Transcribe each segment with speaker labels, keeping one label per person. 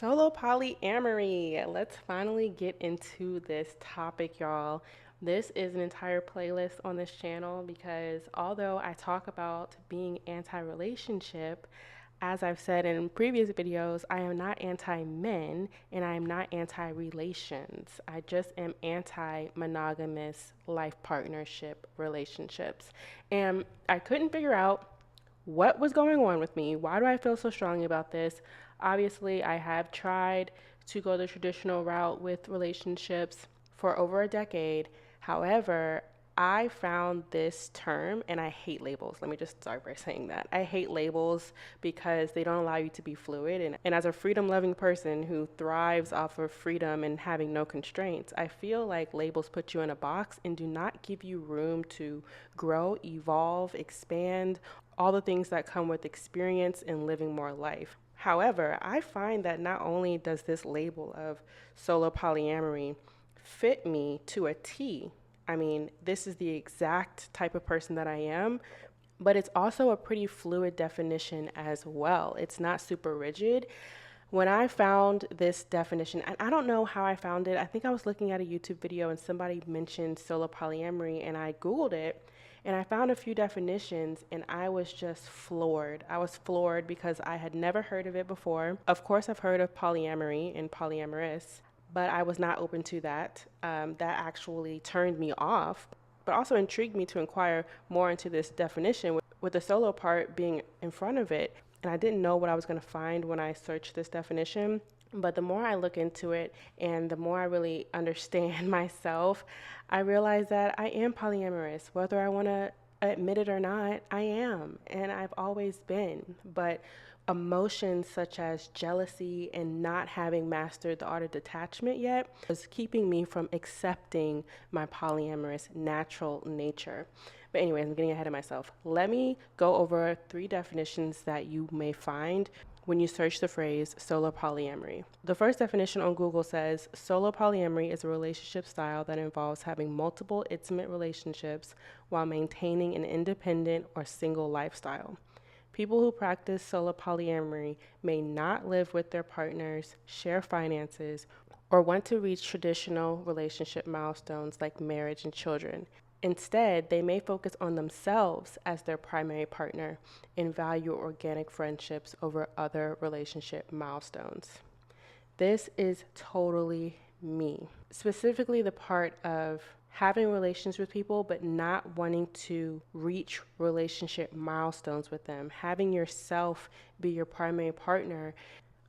Speaker 1: Solo polyamory. Let's finally get into this topic, y'all. This is an entire playlist on this channel because although I talk about being anti relationship, as I've said in previous videos, I am not anti men and I am not anti relations. I just am anti monogamous life partnership relationships. And I couldn't figure out what was going on with me. Why do I feel so strongly about this? Obviously, I have tried to go the traditional route with relationships for over a decade. However, I found this term, and I hate labels. Let me just start by saying that. I hate labels because they don't allow you to be fluid. And as a freedom loving person who thrives off of freedom and having no constraints, I feel like labels put you in a box and do not give you room to grow, evolve, expand, all the things that come with experience and living more life. However, I find that not only does this label of solo polyamory fit me to a T, I mean, this is the exact type of person that I am, but it's also a pretty fluid definition as well. It's not super rigid. When I found this definition, and I don't know how I found it, I think I was looking at a YouTube video and somebody mentioned solo polyamory, and I Googled it and I found a few definitions and I was just floored. I was floored because I had never heard of it before. Of course, I've heard of polyamory and polyamorous, but I was not open to that. That actually turned me off, but also intrigued me to inquire more into this definition with the solo part being in front of it. And I didn't know what I was going to find when I searched this definition. But the more I look into it and the more I really understand myself, I realize that I am polyamorous. Whether I want to admit it or not, I am. And I've always been. But emotions such as jealousy and not having mastered the art of detachment yet was keeping me from accepting my polyamorous natural nature. But anyways, I'm getting ahead of myself. Let me go over 3 definitions that you may find when you search the phrase solo polyamory. The first definition on Google says solo polyamory is a relationship style that involves having multiple intimate relationships while maintaining an independent or single lifestyle. People who practice solo polyamory may not live with their partners, share finances, or want to reach traditional relationship milestones like marriage and children. Instead, they may focus on themselves as their primary partner and value organic friendships over other relationship milestones. This is totally me. Specifically, the part of having relations with people but not wanting to reach relationship milestones with them, having yourself be your primary partner.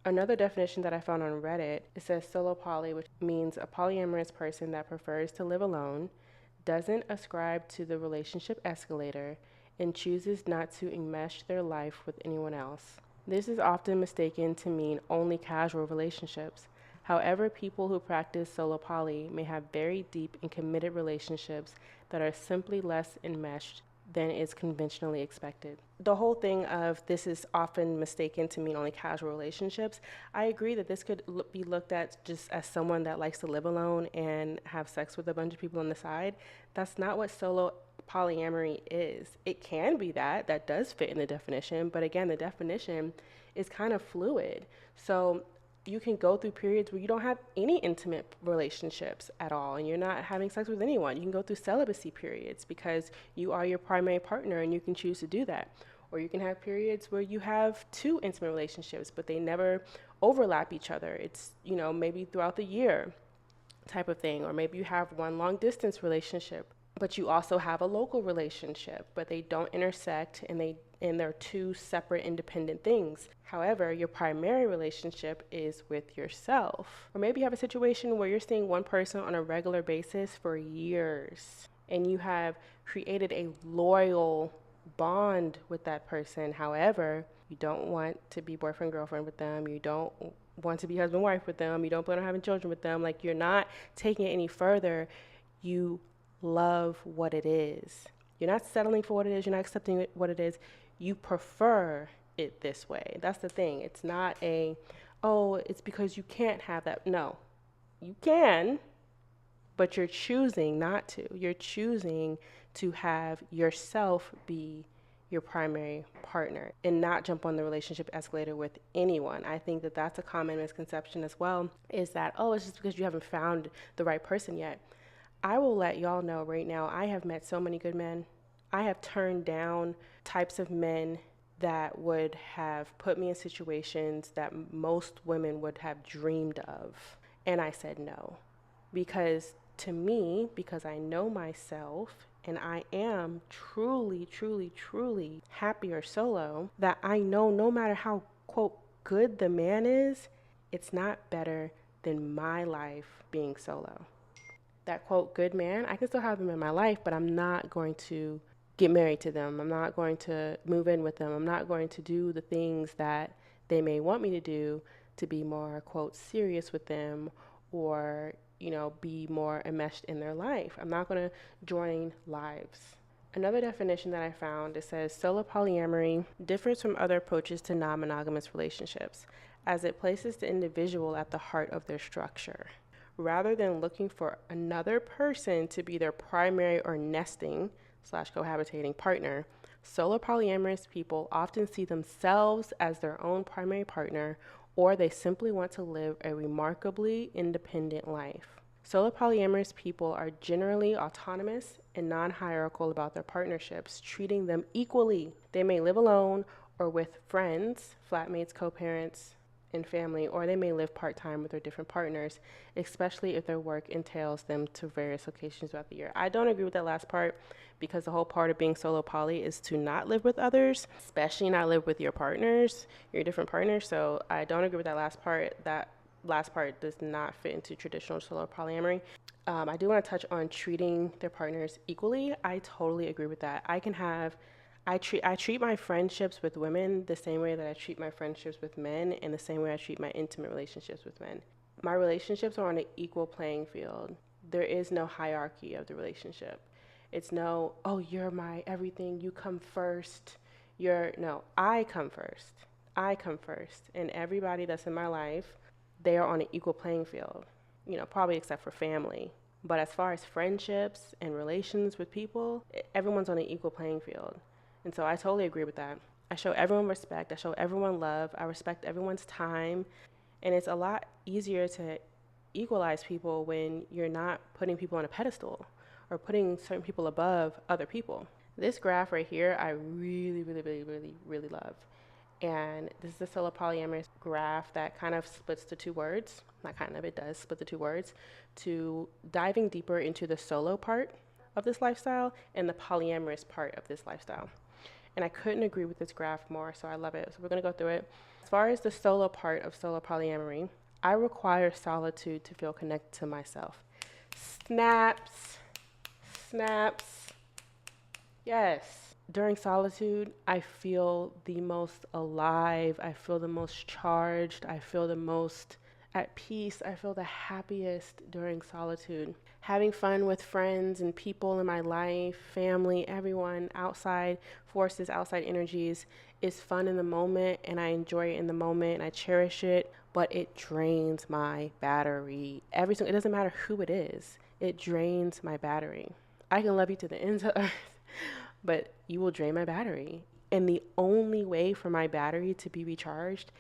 Speaker 1: Another definition that I found on Reddit, it says solo poly, which means a polyamorous person that prefers to live alone, doesn't ascribe to the relationship escalator, and chooses not to enmesh their life with anyone else. This is often mistaken to mean only casual relationships. However, people who practice solo poly may have very deep and committed relationships that are simply less enmeshed than is conventionally expected. The whole thing of this is often mistaken to mean only casual relationships, I agree that this could be looked at just as someone that likes to live alone and have sex with a bunch of people on the side. That's not what solo polyamory is. It can be that does fit in the definition, but again, the definition is kind of fluid. So you can go through periods where you don't have any intimate relationships at all and you're not having sex with anyone. You can go through celibacy periods because you are your primary partner and you can choose to do that. Or you can have periods where you have 2 intimate relationships but they never overlap each other. It's, maybe throughout the year type of thing. Or maybe you have 1 long distance relationship but you also have a local relationship, but they don't intersect and they're 2 separate independent things. However, your primary relationship is with yourself. Or maybe you have a situation where you're seeing one person on a regular basis for years and you have created a loyal bond with that person. However, you don't want to be boyfriend girlfriend with them. You don't want to be husband wife with them. You don't plan on having children with them. Like, you're not taking it any further. You love what it is. You're not settling for what it is. You're not accepting what it is. You prefer it this way. That's the thing. It's not it's because you can't have that. No, you can, but you're choosing not to. You're choosing to have yourself be your primary partner and not jump on the relationship escalator with anyone. I think that that's a common misconception as well, is that, oh, it's just because you haven't found the right person yet. I will let y'all know right now, I have met so many good men. I have turned down types of men that would have put me in situations that most women would have dreamed of. And I said no. Because to me, because I know myself and I am truly, truly, truly happier solo, that I know no matter how, quote, good the man is, it's not better than my life being solo. That, quote, good man, I can still have them in my life, but I'm not going to get married to them. I'm not going to move in with them. I'm not going to do the things that they may want me to do to be more, quote, serious with them, or, be more enmeshed in their life. I'm not going to join lives. Another definition that I found, it says solo polyamory differs from other approaches to non-monogamous relationships, as it places the individual at the heart of their structure. Rather than looking for another person to be their primary or nesting / cohabitating partner, solo polyamorous people often see themselves as their own primary partner, or they simply want to live a remarkably independent life. Solo polyamorous people are generally autonomous and non-hierarchical about their partnerships, treating them equally. They may live alone or with friends, flatmates, co-parents, and family, or they may live part-time with their different partners, especially if their work entails them to various locations throughout the year. I don't agree with that last part, because the whole part of being solo poly is to not live with others, especially not live with your partners, your different partners. So I don't agree with that last part. That last part does not fit into traditional solo polyamory. I do want to touch on treating their partners equally. I totally agree with that. I treat my friendships with women the same way that I treat my friendships with men, and the same way I treat my intimate relationships with men. My relationships are on an equal playing field. There is no hierarchy of the relationship. It's no, oh, you're my everything, you come first. No, I come first. I come first. And everybody that's in my life, they are on an equal playing field, probably except for family. But as far as friendships and relations with people, everyone's on an equal playing field. And so I totally agree with that. I show everyone respect. I show everyone love. I respect everyone's time. And it's a lot easier to equalize people when you're not putting people on a pedestal or putting certain people above other people. This graph right here, I really, really, really, really, really love. And this is a solo polyamorous graph that kind of splits the two words. Not kind of, it does split the two words, to diving deeper into the solo part of this lifestyle and the polyamorous part of this lifestyle. And I couldn't agree with this graph more, so I love it. So we're going to go through it. As far as the solo part of solo polyamory, I require solitude to feel connected to myself. Snaps. Yes. During solitude, I feel the most alive. I feel the most charged. I feel the most at peace. I feel the happiest during solitude. Having fun with friends and people in my life, family, everyone, outside forces, outside energies is fun in the moment, and I enjoy it in the moment and I cherish it, but it drains my battery. It doesn't matter who it is. It drains my battery. I can love you to the ends of the earth, but you will drain my battery. And the only way for my battery to be recharged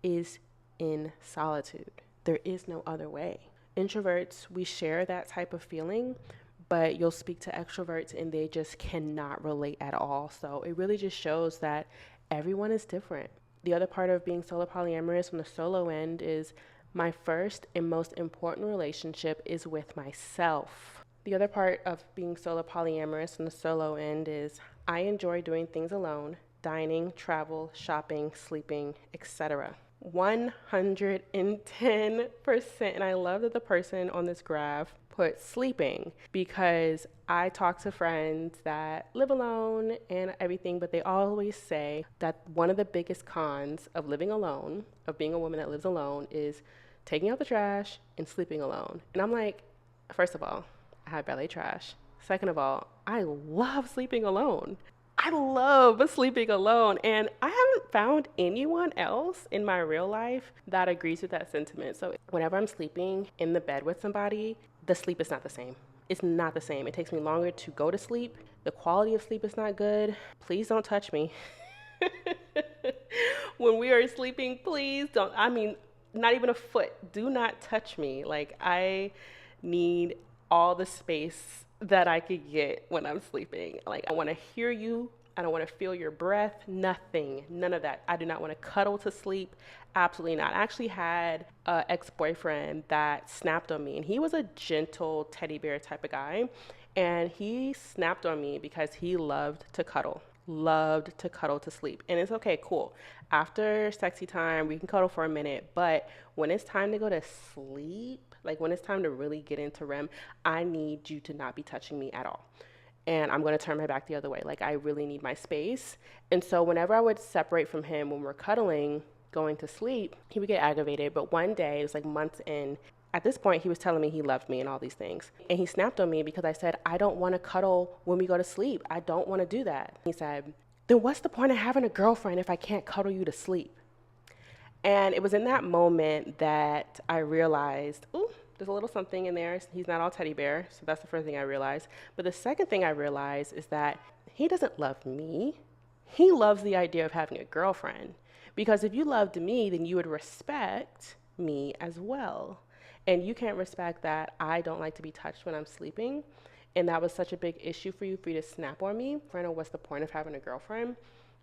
Speaker 1: is in solitude. There is no other way. Introverts, we share that type of feeling, but you'll speak to extroverts and they just cannot relate at all. So it really just shows that everyone is different. The other part of being solo polyamorous on the solo end is my first and most important relationship is with myself. The other part of being solo polyamorous on the solo end is I enjoy doing things alone, dining, travel, shopping, sleeping, etc. 110%. And I love that the person on this graph put sleeping, because I talk to friends that live alone and everything, but they always say that one of the biggest cons of living alone, of being a woman that lives alone, is taking out the trash and sleeping alone. And I'm like, first of all, I have ballet trash. Second of all, I love sleeping alone. I love sleeping alone, and I haven't found anyone else in my real life that agrees with that sentiment. So whenever I'm sleeping in the bed with somebody, the sleep is not the same. It's not the same. It takes me longer to go to sleep. The quality of sleep is not good. Please don't touch me. When we are sleeping, please don't. I mean, not even a foot. Do not touch me. Like, I need all the space that I could get when I'm sleeping. Like, I want to hear you. I don't want to feel your breath. Nothing. None of that. I do not want to cuddle to sleep. Absolutely not. I actually had an ex-boyfriend that snapped on me, and he was a gentle teddy bear type of guy. And he snapped on me because he loved to cuddle to sleep. And it's okay, cool. After sexy time, we can cuddle for a minute. But when it's time to go to sleep, like when it's time to really get into REM, I need you to not be touching me at all. And I'm going to turn my back the other way. Like, I really need my space. And so whenever I would separate from him when we're cuddling, going to sleep, he would get aggravated. But one day, it was like months in, at this point, he was telling me he loved me and all these things. And he snapped on me because I said, I don't want to cuddle when we go to sleep. I don't want to do that. He said, then what's the point of having a girlfriend if I can't cuddle you to sleep? And it was in that moment that I realized, ooh, there's a little something in there. He's not all teddy bear. So that's the first thing I realized. But the second thing I realized is that he doesn't love me. He loves the idea of having a girlfriend. Because if you loved me, then you would respect me as well. And you can't respect that I don't like to be touched when I'm sleeping. And that was such a big issue for you to snap on me. I know what's the point of having a girlfriend?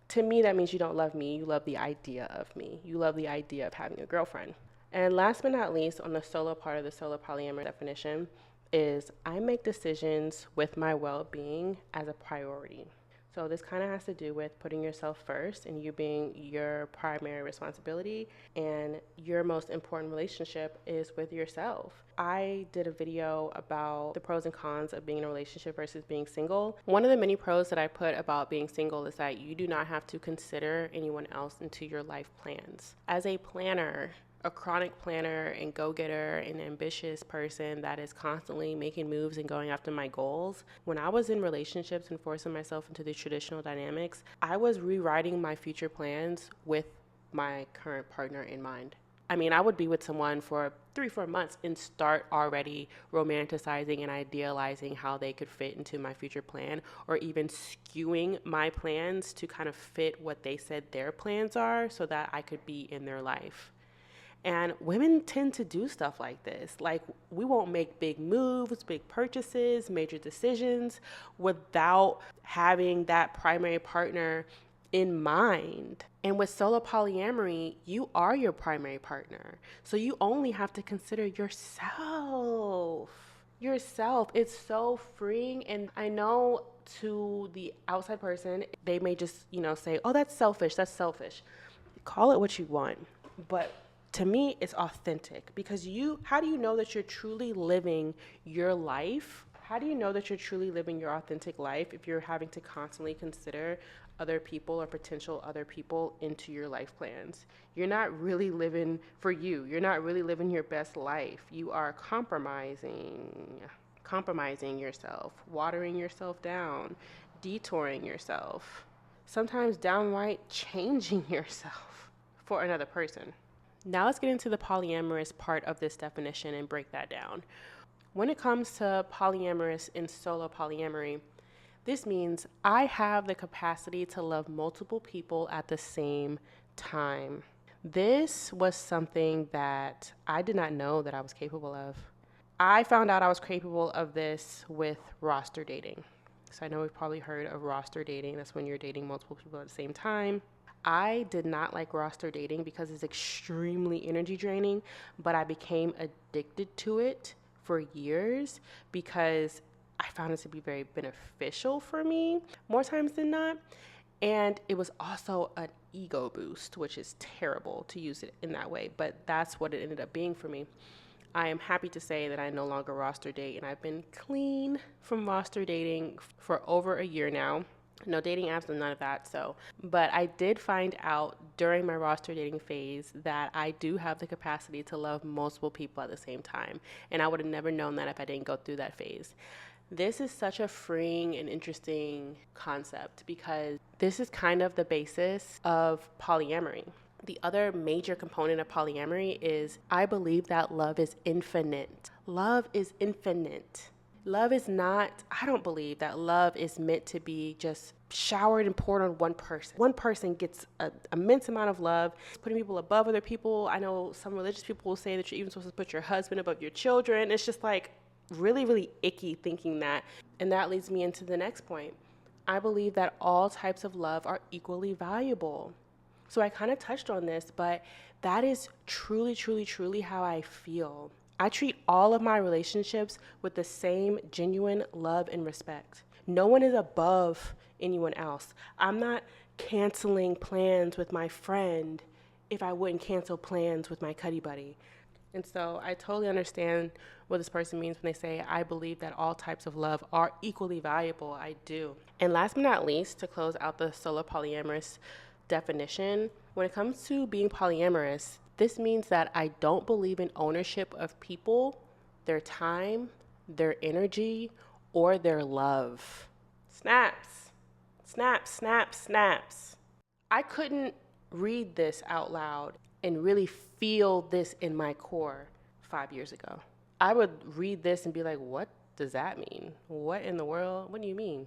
Speaker 1: To me, that means you don't love me. You love the idea of me. You love the idea of having a girlfriend. And last but not least, on the solo part of the solo polyamory definition, is I make decisions with my well-being as a priority. So this kind of has to do with putting yourself first and you being your primary responsibility, and your most important relationship is with yourself. I did a video about the pros and cons of being in a relationship versus being single. One of the many pros that I put about being single is that you do not have to consider anyone else into your life plans. As a planner, a chronic planner and go-getter and ambitious person that is constantly making moves and going after my goals, when I was in relationships and forcing myself into the traditional dynamics, I was rewriting my future plans with my current partner in mind. I mean, I would be with someone for 3-4 months and start already romanticizing and idealizing how they could fit into my future plan, or even skewing my plans to kind of fit what they said their plans are so that I could be in their life. And women tend to do stuff like this. Like, we won't make big moves, big purchases, major decisions without having that primary partner in mind. And with solo polyamory, you are your primary partner. So you only have to consider yourself. It's so freeing. And I know to the outside person, they may just, say, oh, that's selfish. Call it what you want. But to me, it's authentic, because how do you know that you're truly living your life? How do you know that you're truly living your authentic life if you're having to constantly consider other people or potential other people into your life plans? You're not really living for you. You're not really living your best life. You are compromising yourself, watering yourself down, detouring yourself, sometimes downright changing yourself for another person. Now let's get into the polyamorous part of this definition and break that down. When it comes to polyamorous and solo polyamory, this means I have the capacity to love multiple people at the same time. This was something that I did not know that I was capable of. I found out I was capable of this with roster dating. So I know we've probably heard of roster dating. That's when you're dating multiple people at the same time. I did not like roster dating because it's extremely energy draining, but I became addicted to it for years because I found it to be very beneficial for me more times than not. And it was also an ego boost, which is terrible to use it in that way, but that's what it ended up being for me. I am happy to say that I no longer roster date, and I've been clean from roster dating for over a year now. No dating apps and none of that. But I did find out during my roster dating phase that I do have the capacity to love multiple people at the same time. And I would have never known that if I didn't go through that phase. This is such a freeing and interesting concept because this is kind of the basis of polyamory. The other major component of polyamory is I believe that love is infinite. Love is infinite. Love is not, I don't believe that love is meant to be just showered and poured on one person. One person gets an immense amount of love, putting people above other people. I know some religious people will say that you're even supposed to put your husband above your children. It's just like really, really icky thinking that. And that leads me into the next point. I believe that all types of love are equally valuable. So I kind of touched on this, but that is truly, truly, truly how I feel. I treat all of my relationships with the same genuine love and respect. No one is above anyone else. I'm not canceling plans with my friend if I wouldn't cancel plans with my cuddy buddy. And so I totally understand what this person means when they say, I believe that all types of love are equally valuable. I do. And last but not least, to close out the solo polyamorous definition, when it comes to being polyamorous, this means that I don't believe in ownership of people, their time, their energy, or their love. Snaps, snaps, snaps, snaps. I couldn't read this out loud and really feel this in my core 5 years ago. I would read this and be like, what does that mean? What in the world? What do you mean?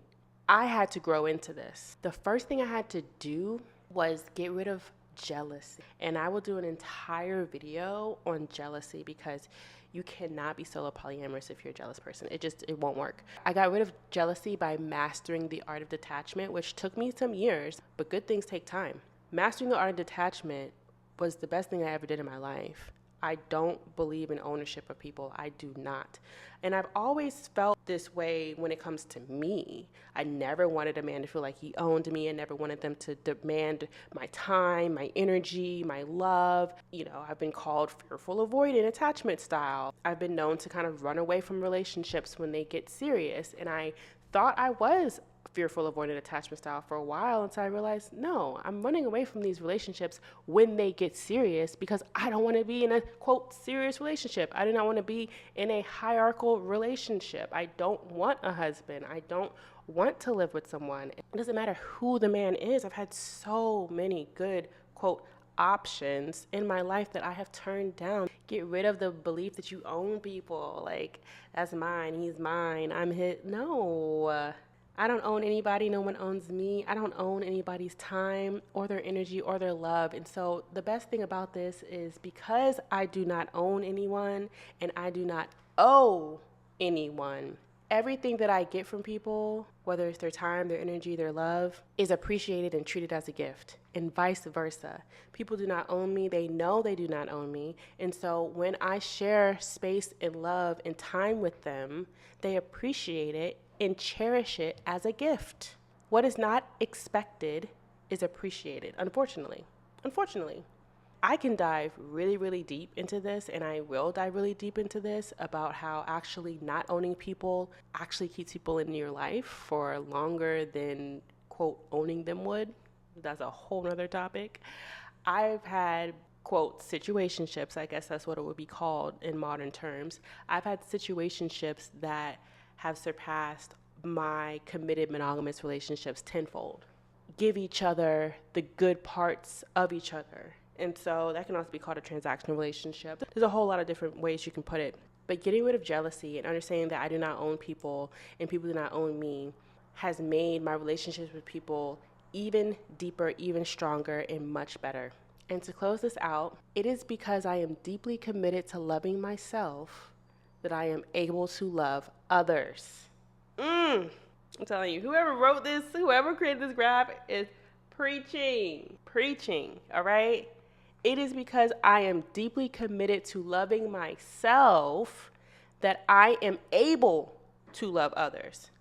Speaker 1: I had to grow into this. The first thing I had to do was get rid of jealousy. And I will do an entire video on jealousy because you cannot be solo polyamorous if you're a jealous person. It won't work. I got rid of jealousy by mastering the art of detachment, which took me some years, but good things take time. Mastering the art of detachment was the best thing I ever did in my life. I don't believe in ownership of people. I do not. And I've always felt this way when it comes to me. I never wanted a man to feel like he owned me. I never wanted them to demand my time, my energy, my love. You know, I've been called fearful, avoidant, attachment style. I've been known to kind of run away from relationships when they get serious. And I thought I was fearful, avoidant, attachment style for a while until I realized, no, I'm running away from these relationships when they get serious because I don't want to be in a, quote, serious relationship. I do not want to be in a hierarchical relationship. I don't want a husband. I don't want to live with someone. It doesn't matter who the man is. I've had so many good, quote, options in my life that I have turned down. Get rid of the belief that you own people. Like, that's mine, he's mine, I'm his. No. I don't own anybody. No one owns me. I don't own anybody's time or their energy or their love. And so the best thing about this is because I do not own anyone and I do not owe anyone, everything that I get from people, whether it's their time, their energy, their love, is appreciated and treated as a gift, and vice versa. People do not own me. They know they do not own me. And so when I share space and love and time with them, they appreciate it and cherish it as a gift. What is not expected is appreciated, unfortunately. Unfortunately. I can dive really, really deep into this, and I will dive really deep into this about how actually not owning people actually keeps people in your life for longer than, quote, owning them would. That's a whole nother topic. I've had, quote, situationships, I guess that's what it would be called in modern terms. I've had situationships that have surpassed my committed monogamous relationships tenfold. Give each other the good parts of each other. And so that can also be called a transactional relationship. There's a whole lot of different ways you can put it. But getting rid of jealousy and understanding that I do not own people and people do not own me has made my relationships with people even deeper, even stronger, and much better. And to close this out, it is because I am deeply committed to loving myself that I am able to love others. I'm telling you, whoever wrote this, whoever created this graph is preaching, all right? It is because I am deeply committed to loving myself that I am able to love others.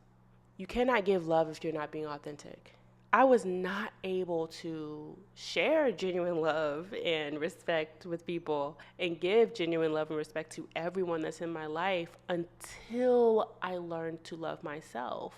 Speaker 1: You cannot give love if you're not being authentic. I was not able to share genuine love and respect with people and give genuine love and respect to everyone that's in my life until I learned to love myself.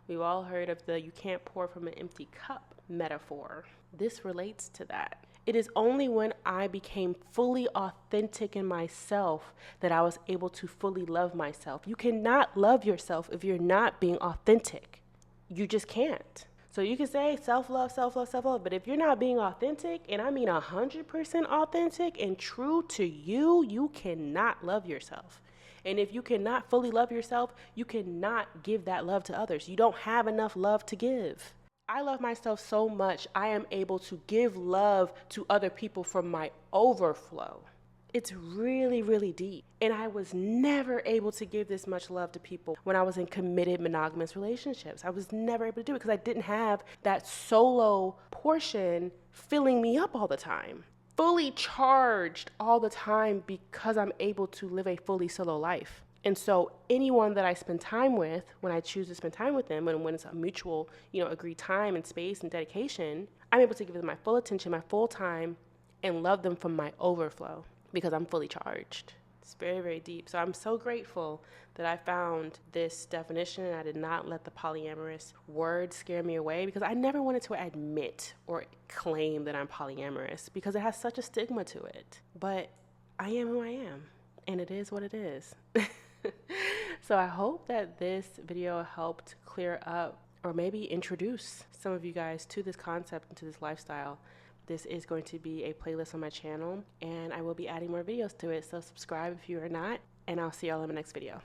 Speaker 1: We've all heard of the you can't pour from an empty cup metaphor. This relates to that. It is only when I became fully authentic in myself that I was able to fully love myself. You cannot love yourself if you're not being authentic. You just can't. So you can say self-love, self-love, self-love, but if you're not being authentic, and I mean 100% authentic and true to you, you cannot love yourself. And if you cannot fully love yourself, you cannot give that love to others. You don't have enough love to give. I love myself so much, I am able to give love to other people from my overflow. It's really, really deep. And I was never able to give this much love to people when I was in committed monogamous relationships. I was never able to do it because I didn't have that solo portion filling me up all the time, fully charged all the time, because I'm able to live a fully solo life. And so anyone that I spend time with, when I choose to spend time with them, and when it's a mutual, agreed time and space and dedication, I'm able to give them my full attention, my full time, and love them from my overflow because I'm fully charged. It's very, very deep. So I'm so grateful that I found this definition, and I did not let the polyamorous word scare me away, because I never wanted to admit or claim that I'm polyamorous because it has such a stigma to it. But I am who I am, and it is what it is. So I hope that this video helped clear up or maybe introduce some of you guys to this concept and to this lifestyle. This is going to be a playlist on my channel, and I will be adding more videos to it. So subscribe if you are not, and I'll see y'all in the next video.